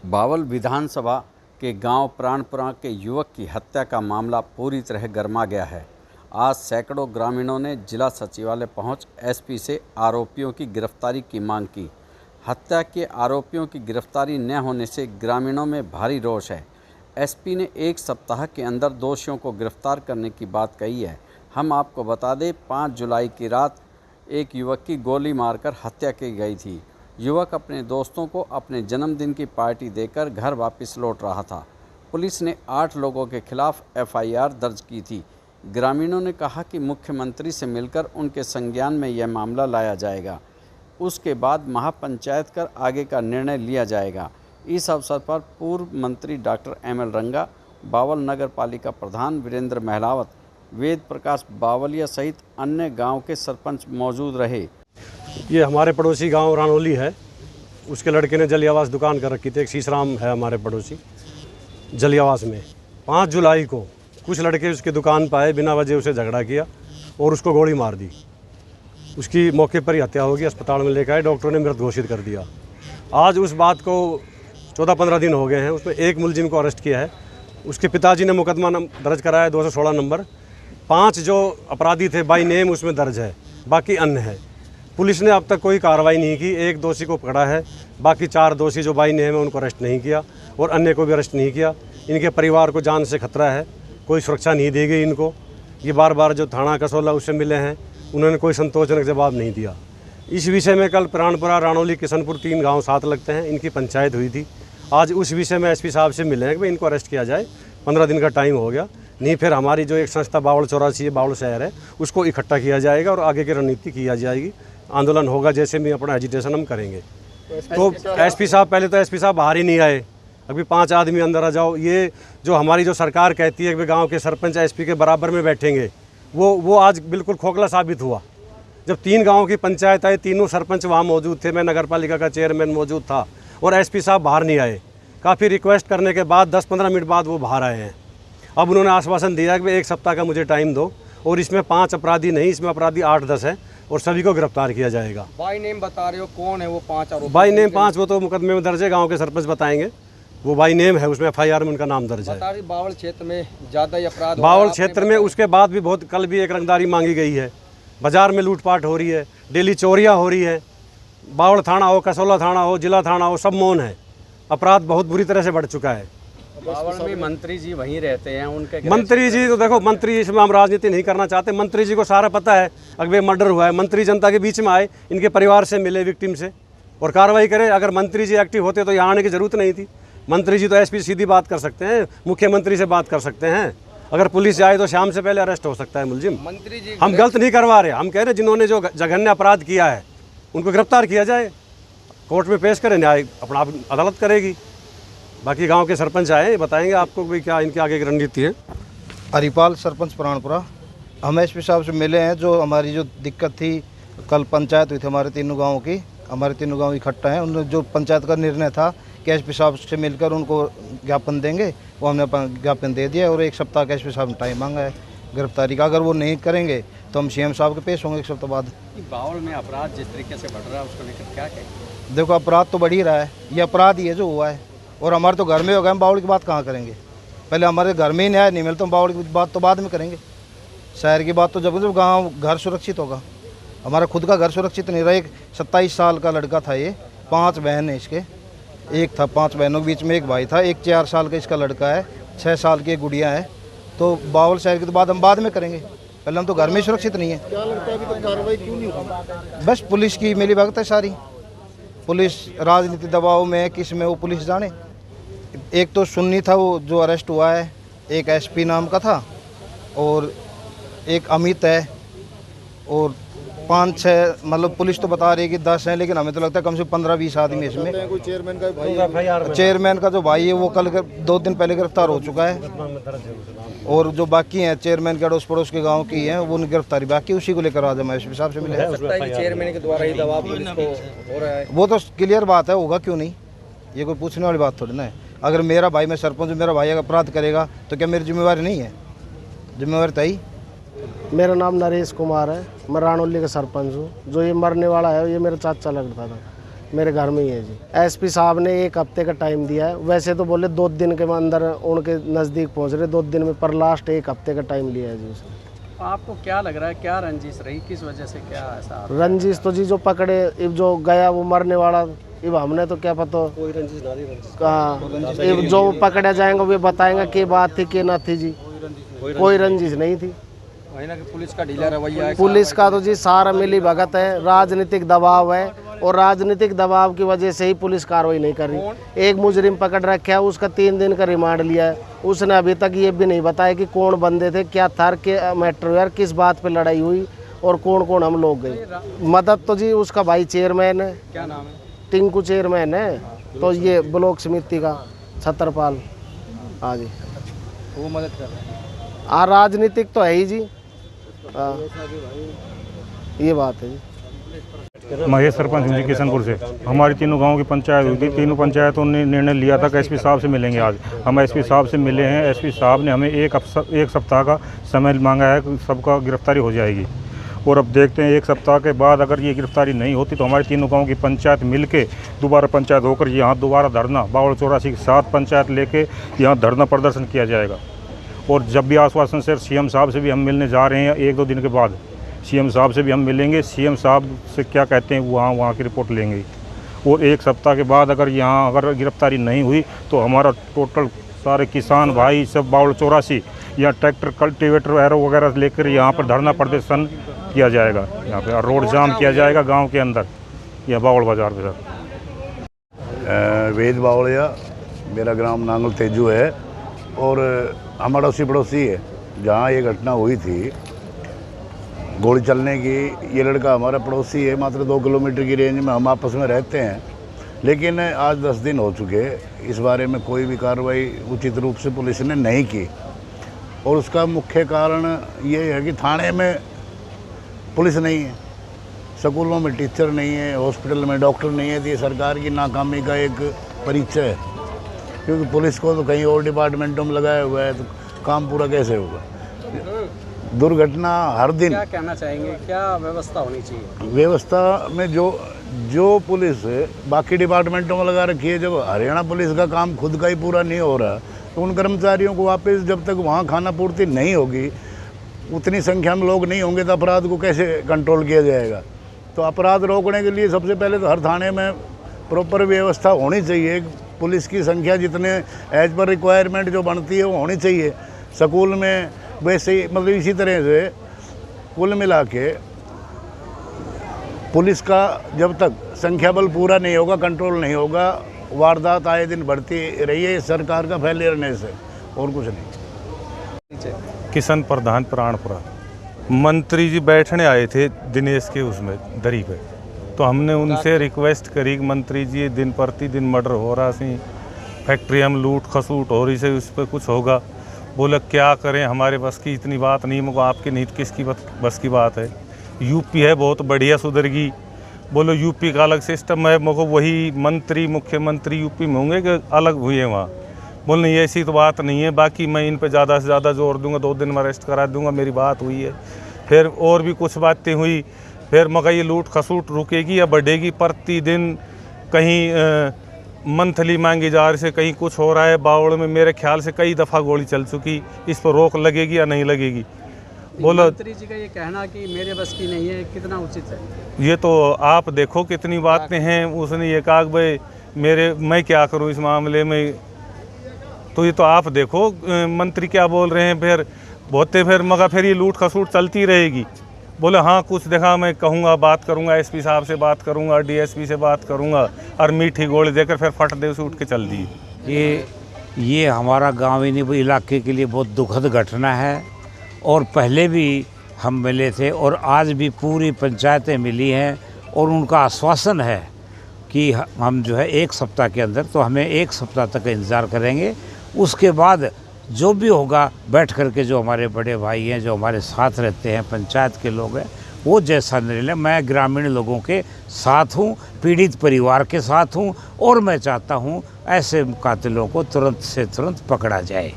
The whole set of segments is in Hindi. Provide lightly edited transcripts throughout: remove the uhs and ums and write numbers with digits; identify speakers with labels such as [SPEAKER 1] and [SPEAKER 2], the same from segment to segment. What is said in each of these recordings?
[SPEAKER 1] बावल विधानसभा के गांव प्राणपुरा के युवक की हत्या का मामला पूरी तरह गर्मा गया है। आज सैकड़ों ग्रामीणों ने जिला सचिवालय पहुंच एसपी से आरोपियों की गिरफ्तारी की मांग की। हत्या के आरोपियों की गिरफ्तारी न होने से ग्रामीणों में भारी रोष है। एसपी ने एक सप्ताह के अंदर दोषियों को गिरफ्तार करने की बात कही है। हम आपको बता दें, 5 जुलाई की रात एक युवक की गोली मारकर हत्या की गई थी। युवक अपने दोस्तों को अपने जन्मदिन की पार्टी देकर घर वापस लौट रहा था। पुलिस ने 8 लोगों के खिलाफ एफआईआर दर्ज की थी। ग्रामीणों ने कहा कि मुख्यमंत्री से मिलकर उनके संज्ञान में यह मामला लाया जाएगा। उसके बाद महापंचायत कर आगे का निर्णय लिया जाएगा। इस अवसर पर पूर्व मंत्री डॉक्टर ML रंगा, बावल नगर पालिका प्रधान वीरेंद्र महलावत, वेद प्रकाश बावलिया सहित अन्य गांव के सरपंच मौजूद रहे।
[SPEAKER 2] ये हमारे पड़ोसी गांव रानोली है। उसके लड़के ने जलियावास दुकान कर रखी थी। एक शीशराम है हमारे पड़ोसी जलियावास में। 5 जुलाई को कुछ लड़के उसकी दुकान पर आए, बिना वजह उसे झगड़ा किया और उसको गोली मार दी। उसकी मौके पर ही हत्या होगी। अस्पताल में लेकर आए, डॉक्टरों ने मृत घोषित कर दिया। आज उस बात को 14-15 दिन हो गए हैं। उसमें एक मुलजिम को अरेस्ट किया है। उसके पिताजी ने मुकदमा दर्ज कराया 216 नंबर। 5 जो अपराधी थे बाई नेम उसमें दर्ज है, बाकी अन्य है। पुलिस ने अब तक कोई कार्रवाई नहीं की। एक दोषी को पकड़ा है, बाकी 4 दोषी जो बाई नेम है उनको अरेस्ट नहीं किया और अन्य को भी अरेस्ट नहीं किया। इनके परिवार को जान से खतरा है, कोई सुरक्षा नहीं दी गई इनको। ये बार बार जो थाना कसौला उससे मिले हैं, उन्होंने कोई संतोषजनक जवाब नहीं दिया। इस विषय में कल प्राणपुरा, रानोली, किशनपुर 3 गाँव साथ लगते हैं, इनकी पंचायत हुई थी। आज उस विषय में एसपी साहब से मिले हैं कि भाई इनको अरेस्ट किया जाए। 15 दिन का टाइम हो गया, नहीं फिर हमारी जो एक संस्था बावल 84 है, बावल शहर है, उसको इकट्ठा किया जाएगा और आगे की रणनीति की जाएगी। आंदोलन होगा, जैसे भी अपना एजिटेशन हम करेंगे। तो एसपी साहब, पहले तो एसपी साहब बाहर ही नहीं आए। अभी 5 आदमी अंदर आ जाओ। ये जो हमारी जो सरकार कहती है कि गांव के सरपंच एसपी के बराबर में बैठेंगे, वो आज बिल्कुल खोखला साबित हुआ। जब 3 गाँव की पंचायत आई, तीनों सरपंच वहाँ मौजूद थे, मैं नगर पालिका का चेयरमैन मौजूद था और एसपी साहब बाहर नहीं आए। काफ़ी रिक्वेस्ट करने के बाद 10-15 मिनट बाद वो बाहर आए हैं। अब उन्होंने आश्वासन दिया कि 1 सप्ताह का मुझे टाइम दो और इसमें 5 अपराधी नहीं, इसमें अपराधी 8-10 हैं और सभी को गिरफ्तार किया जाएगा।
[SPEAKER 3] बाई नेम बता रहे हो, कौन है वो 5 आरोपी?
[SPEAKER 2] बाई नेम 5 वो तो मुकदमे में दर्ज है, गांव के सरपंच बताएंगे। वो बाई नेम है, उसमें एफआईआर में उनका नाम दर्ज है।
[SPEAKER 3] बावल क्षेत्र में ज़्यादा अपराध,
[SPEAKER 2] बावल क्षेत्र में उसके बाद भी बहुत, कल भी एक रंगदारी मांगी गई है। बाजार में लूटपाट हो रही है, डेली चोरियाँ हो रही है। बावल थाना हो, कसौला थाना हो, जिला थाना हो, सब मौन है। अपराध बहुत बुरी तरह से बढ़ चुका है।
[SPEAKER 1] बावल में मंत्री जी वहीं रहते हैं, उनके
[SPEAKER 2] मंत्री जी तो देखो, मंत्री जी इसमें हम राजनीति नहीं करना चाहते। मंत्री जी को सारा पता है अगर मर्डर हुआ है। मंत्री जनता के बीच में आए, इनके परिवार से मिले, विक्टिम से, और कार्रवाई करें। अगर मंत्री जी एक्टिव होते तो यहाँ आने की जरूरत नहीं थी। मंत्री जी तो एसपी सीधी बात कर सकते हैं, मुख्यमंत्री से बात कर सकते हैं। अगर पुलिस जाए तो शाम से पहले अरेस्ट हो सकता है मुलजिम।
[SPEAKER 3] मंत्री जी
[SPEAKER 2] हम गलत नहीं करवा रहे, हम कह रहे जिन्होंने जो जघन्य अपराध किया है उनको गिरफ्तार किया जाए, कोर्ट में पेश करें, न्याय अपना अदालत करेगी। बाकी गांव के सरपंच आए, बताएंगे आपको भी क्या इनके आगे की रणनीति है।
[SPEAKER 4] हरिपाल, सरपंच प्राणपुरा। हम एसपी साहब से मिले हैं। जो हमारी जो दिक्कत थी, कल पंचायत हुई थी हमारे 3 गाँव की, हमारे 3 गाँव इकट्ठा हैं। उन्होंने जो पंचायत का निर्णय था कि एसपी साहब से मिलकर उनको ज्ञापन देंगे, वो हमने ज्ञापन दे दिया और 1 सप्ताह का एसपी साहब ने टाइम मांगा है गिरफ्तारी का। अगर वो नहीं करेंगे तो हम सीएम साहब के पेश होंगे 1 सप्ताह बाद।
[SPEAKER 1] बावल में अपराध जिस तरीके से बढ़ रहा है, उसको लेकर क्या कहें?
[SPEAKER 4] देखो, अपराध तो बढ़ ही रहा है। ये अपराध ही है जो हुआ है, और हमारे तो घर में हो गए। हम बावल की बात कहाँ करेंगे? पहले हमारे घर में ही न्याय नहीं मिलता, हम बावल की बात तो बाद में करेंगे। शहर की बात तो जब गाँव घर सुरक्षित होगा। हमारा खुद का घर सुरक्षित नहीं रहा। एक 27 साल का लड़का था, ये 5 बहन है इसके। एक था, 5 बहनों के बीच में एक भाई था। एक 4 साल का इसका लड़का है, 6 साल की एक गुड़िया है। तो बावल शहर की तो बात हम बाद में करेंगे, पहले हम तो घर में सुरक्षित नहीं है।
[SPEAKER 3] क्या लगता है अभी तक कार्रवाई क्यों नहीं हुई?
[SPEAKER 4] बस पुलिस की मिलीभगत है सारी। पुलिस राजनीति दबाव में है, किस में वो पुलिस जाने। एक तो सुन्नी था वो जो अरेस्ट हुआ है, एक एसपी नाम का था, और एक अमित है, और 5-6 मतलब पुलिस तो बता रही है कि 10 हैं, लेकिन हमें तो लगता है कम से कम 15-20 आदमी इसमें।
[SPEAKER 3] कोई चेयरमैन का भाई,
[SPEAKER 4] चेयरमैन का जो भाई है वो कल 2 दिन पहले गिरफ्तार हो चुका है, और जो बाकी हैं चेयरमैन के अड़ोस पड़ोस के गांव की हैं वो गिरफ्तारी बाकी, उसी को लेकर आज हम एसपी साहब से मिले।
[SPEAKER 3] चेयरमैन के द्वारा ही दबाव पुलिस को हो रहा है,
[SPEAKER 4] वो तो क्लियर बात है, होगा क्यों नहीं, ये कोई पूछने वाली बात थोड़ी ना है। अगर मेरा भाई, मैं सरपंच, मेरा भाई अगर अपराध करेगा तो क्या मेरी जिम्मेवारी नहीं है? जिम्मेवारी तो ही।
[SPEAKER 5] मेरा नाम नरेश कुमार है, मैं रानोली का सरपंच हूँ। जो ये मरने वाला है ये मेरा चाचा लगता था। मेरे घर में ही है जी। एसपी साहब ने 1 हफ्ते का टाइम दिया है, वैसे तो बोले 2 दिन के अंदर उनके नज़दीक पहुंच रहे, 2 दिन में, पर लास्ट 1 हफ्ते का टाइम लिया है जी उसने।
[SPEAKER 1] आपको क्या लग रहा है, क्या रंजिश रही, किस वजह से, क्या ऐसा?
[SPEAKER 5] रंजिश तो जी जो पकड़े, इब जो गया वो मरने वाला, इब हमने तो क्या पता
[SPEAKER 2] कोई रंजिश ना रंजिश।
[SPEAKER 5] कहा इब जो पकड़े जाएंगे वे बताएंगे कि बात थी कि ना थी जी, कोई रंजिश नहीं थी।
[SPEAKER 3] वही ना कि पुलिस का ढीला रवैया है।
[SPEAKER 5] पुलिस का तो जी सारा मिली भगत है, राजनीतिक दबाव है, और राजनीतिक दबाव की वजह से ही पुलिस कार्रवाई नहीं कर रही। एक मुजरिम पकड़ रखा है, उसका 3 दिन का रिमांड लिया है, उसने अभी तक ये भी नहीं बताया कि कौन बंदे थे, क्या था, के मैटर, किस बात पे लड़ाई हुई और कौन कौन हम लोग गए। मदद तो जी उसका भाई चेयरमैन है,
[SPEAKER 3] क्या नाम है?
[SPEAKER 5] टिंकू चेयरमैन है, तो ये ब्लॉक समिति का छतरपाल। हाँ जी,
[SPEAKER 3] वो मदद कर रहे हैं।
[SPEAKER 5] राजनीतिक तो है ही जी। ये बात है जी।
[SPEAKER 6] महेश सरपंच हूँ जी किशनपुर से। हमारी तीनों गांव की पंचायत हुई थी, तीनों पंचायतों ने निर्णय लिया था कि एसपी साहब से मिलेंगे। आज हम एसपी साहब से मिले हैं। एसपी साहब ने हमें एक सप्ताह का समय मांगा है कि सबका गिरफ्तारी हो जाएगी, और अब देखते हैं 1 सप्ताह के बाद अगर ये गिरफ्तारी नहीं होती तो हमारी तीनों गाँव की पंचायत मिल के दोबारा पंचायत होकर यहाँ दोबारा धरना बावड़ चौरासी के 7 पंचायत लेके यहाँ धरना प्रदर्शन किया जाएगा। और जब भी आश्वासन से सीएम साहब से भी हम मिलने जा रहे हैं, 1-2 दिन के बाद सीएम साहब से भी हम मिलेंगे। सीएम साहब से क्या कहते हैं वहाँ की रिपोर्ट लेंगे, और 1 सप्ताह के बाद अगर गिरफ्तारी नहीं हुई तो हमारा टोटल सारे किसान भाई सब बावड़ चौरासी यहाँ ट्रैक्टर कल्टीवेटर वगैरह लेकर यहाँ पर धरना प्रदर्शन किया जाएगा। यहाँ पे रोड जाम किया जाएगा गाँव के अंदर, या बावड़ बाजार पे। सर
[SPEAKER 7] वेद बावड़िया, मेरा ग्राम नांगल तेजू है, और हमारा उसी पड़ोसी है जहाँ ये घटना हुई थी गोली चलने की। ये लड़का हमारा पड़ोसी है, मात्र 2 किलोमीटर की रेंज में हम आपस में रहते हैं, लेकिन आज 10 दिन हो चुके, इस बारे में कोई भी कार्रवाई उचित रूप से पुलिस ने नहीं की। और उसका मुख्य कारण ये है कि थाने में पुलिस नहीं है, स्कूलों में टीचर नहीं है, हॉस्पिटल में डॉक्टर नहीं है। तो ये सरकार की नाकामी का एक परिचय है, क्योंकि पुलिस को तो कहीं और डिपार्टमेंटों में लगाया हुआ है, तो काम पूरा कैसे होगा। दुर्घटना हर दिन।
[SPEAKER 1] क्या कहना चाहेंगे, क्या व्यवस्था होनी चाहिए?
[SPEAKER 7] व्यवस्था में जो पुलिस बाकी डिपार्टमेंटों में लगा रखी है, जब हरियाणा पुलिस का काम खुद का ही पूरा नहीं हो रहा तो उन कर्मचारियों को वापस जब तक वहाँ खाना पूर्ति नहीं होगी, उतनी संख्या में लोग नहीं होंगे तो अपराध को कैसे कंट्रोल किया जाएगा। तो अपराध रोकने के लिए सबसे पहले तो हर थाने में प्रॉपर व्यवस्था होनी चाहिए। पुलिस की संख्या जितने एज पर रिक्वायरमेंट जो बनती है वो होनी चाहिए। स्कूल में वैसे ही, मतलब इसी तरह से कुल मिला के पुलिस का जब तक संख्या बल पूरा नहीं होगा, कंट्रोल नहीं होगा, वारदात आए दिन बढ़ती रही है। सरकार का फेलियरनेस है और कुछ नहीं।
[SPEAKER 6] किशन प्रधान प्राणपुरा। मंत्री जी बैठने आए थे दिनेश के उसमें दरी पे, तो हमने उनसे रिक्वेस्ट करी कि मंत्री जी दिन प्रतिदिन मर्डर हो रहा सी, फैक्ट्री में लूट खसूट हो रही से, उस पर कुछ होगा। बोला क्या करें, हमारे बस की इतनी बात नहीं, मुझको आपकी नहीं किसकी बस की बात है। यूपी है बहुत बढ़िया सुधरगी। बोलो यूपी का अलग सिस्टम है, मुझको वही मंत्री मुख्यमंत्री यूपी में होंगे कि अलग हुए हैं वहाँ। बोल नहीं ऐसी तो बात नहीं है, बाकी मैं इन पे ज़्यादा से ज़्यादा जोर दूंगा, 2 दिन में अरेस्ट करा दूंगा, मेरी बात हुई है। फिर और भी कुछ बातें हुई, फिर मगर ये लूट खसूट रुकेगी या बढ़ेगी, प्रतिदिन कहीं मंथली मांगी जा रही से, कहीं कुछ हो रहा है। बावड़ में मेरे ख्याल से कई दफ़ा गोली चल चुकी, इस पर रोक लगेगी या नहीं लगेगी? बोलो
[SPEAKER 1] मंत्री जी का ये कहना कि मेरे बस की नहीं है, कितना उचित है?
[SPEAKER 6] ये तो आप देखो कितनी बातें हैं। उसने ये कहा भाई मैं क्या करूं इस मामले में, तो ये तो आप देखो मंत्री क्या बोल रहे हैं। फिर बहुते फिर ये लूट खसूट चलती रहेगी। बोले हाँ कुछ देखा, मैं कहूँगा, बात करूँगा, एसपी साहब से बात करूँगा, डीएसपी से बात करूँगा, और मीठी गोली देकर फिर फट दे उसे उठ के चल दी।
[SPEAKER 8] ये हमारा गाँव ही नहीं इलाके के लिए बहुत दुखद घटना है, और पहले भी हम मिले थे और आज भी पूरी पंचायतें मिली हैं, और उनका आश्वासन है कि हम जो है 1 सप्ताह के अंदर, तो हमें 1 सप्ताह तक इंतज़ार करेंगे। उसके बाद जो भी होगा बैठ करके, जो हमारे बड़े भाई हैं, जो हमारे साथ रहते हैं, पंचायत के लोग हैं, वो जैसा निर्णय, मैं ग्रामीण लोगों के साथ हूँ, पीड़ित परिवार के साथ हूँ, और मैं चाहता हूँ ऐसे कातिलों को तुरंत से तुरंत पकड़ा जाए।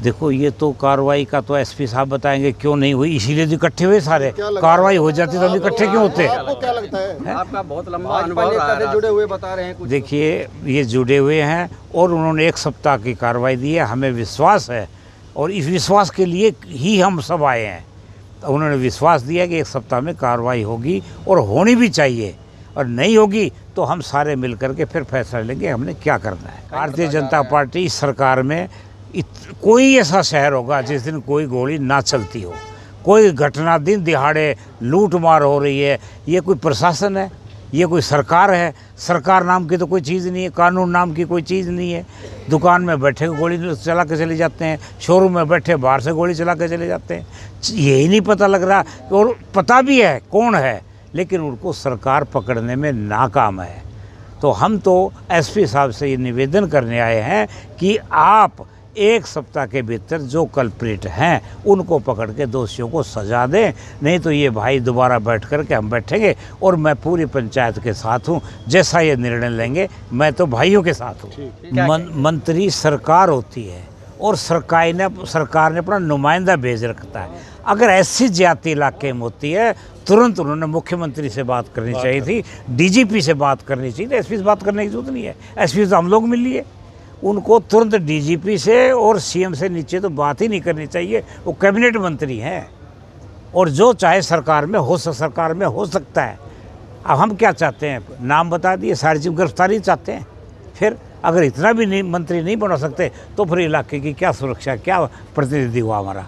[SPEAKER 8] देखो ये तो कार्रवाई का तो एसपी साहब बताएंगे क्यों नहीं हुई, इसीलिए तो इकट्ठे हुए सारे। कार्रवाई हो जाती तो हम इकट्ठे क्यों होते?
[SPEAKER 4] आपको क्या लगता है?
[SPEAKER 3] आपका बहुत लंबा अनुभव रहा है, जुड़े हुए बता रहे हैं कुछ।
[SPEAKER 8] देखिए ये जुड़े हुए हैं और उन्होंने 1 सप्ताह की कार्रवाई दी है, हमें विश्वास है और इस विश्वास के लिए ही हम सब आए हैं। तो उन्होंने विश्वास दिया कि 1 सप्ताह में कार्रवाई होगी और होनी भी चाहिए, और नहीं होगी तो हम सारे मिल करके फिर फैसला लेंगे हमने क्या करना है। भारतीय जनता पार्टी इस सरकार में कोई ऐसा शहर होगा जिस दिन कोई गोली ना चलती हो, कोई घटना दिन दिहाड़े लूट मार हो रही है, ये कोई प्रशासन है, ये कोई सरकार है? सरकार नाम की तो कोई चीज़ नहीं है, कानून नाम की कोई चीज़ नहीं है। दुकान में बैठे गोली चला के चले जाते हैं, शोरूम में बैठे बाहर से गोली चला के चले जाते हैं। यही नहीं पता लग रहा, और पता भी है कौन है, लेकिन उनको सरकार पकड़ने में नाकाम है। तो हम तो एसपी साहब से ये निवेदन करने आए हैं कि आप 1 सप्ताह के भीतर जो कल्प्रिट हैं उनको पकड़ के दोषियों को सजा दें, नहीं तो ये भाई दोबारा बैठ कर के हम बैठेंगे और मैं पूरी पंचायत के साथ हूँ। जैसा ये निर्णय लेंगे मैं तो भाइयों के साथ हूँ। मंत्री सरकार होती है और सरकार ने अपना नुमाइंदा भेज रखता है। अगर ऐसी ज्यादती इलाके में होती है तुरंत उन्होंने मुख्यमंत्री से बात करनी चाहिए थी, डीजीपी से बात करनी चाहिए थी, एसपी से बात करने की जरूरत नहीं है। एसपी से हम लोग मिल लिए, उनको तुरंत डीजीपी से और सीएम से नीचे तो बात ही नहीं करनी चाहिए। वो कैबिनेट मंत्री हैं और जो चाहे सरकार में हो सकता है। अब हम क्या चाहते हैं? नाम बता दिए, सारी चीज़ गिरफ्तारी चाहते हैं। फिर अगर इतना भी नहीं मंत्री नहीं बना सकते तो फिर इलाके की क्या सुरक्षा, क्या प्रतिनिधि हुआ हमारा?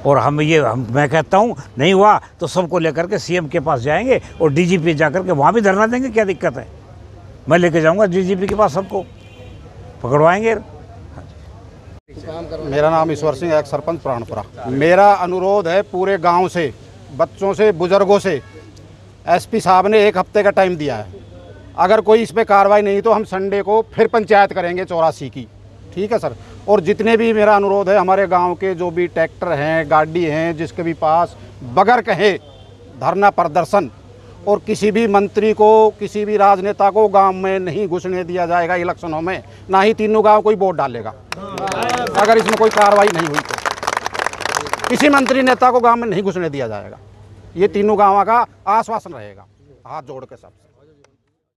[SPEAKER 8] और मैं कहता हूँ नहीं हुआ तो सबको लेकर के सीएम के पास जाएंगे और डीजीपी जाकर के वहाँ भी धरना देंगे, क्या दिक्कत है? मैं लेके जाऊँगा डीजीपी के पास, सबको पकड़वाएंगे।
[SPEAKER 9] मेरा नाम ईश्वर सिंह, एक सरपंच प्राणपुरा। मेरा अनुरोध है पूरे गांव से, बच्चों से, बुजुर्गों से, एसपी साहब ने 1 हफ्ते का टाइम दिया है। अगर कोई इस पर कार्रवाई नहीं तो हम संडे को फिर पंचायत करेंगे 84 की, ठीक है सर। और जितने भी, मेरा अनुरोध है, हमारे गांव के जो भी ट्रैक्टर हैं, गाड़ी हैं, जिसके भी पास बगैर कहे धरना प्रदर्शन, और किसी भी मंत्री को, किसी भी राजनेता को गांव में नहीं घुसने दिया जाएगा इलेक्शनों में, ना ही तीनों गांव कोई वोट डालेगा। अगर इसमें कोई कार्रवाई नहीं हुई तो किसी मंत्री नेता को गांव में नहीं घुसने दिया जाएगा। ये तीनों गांवों का आश्वासन रहेगा, हाथ जोड़ के सबसे।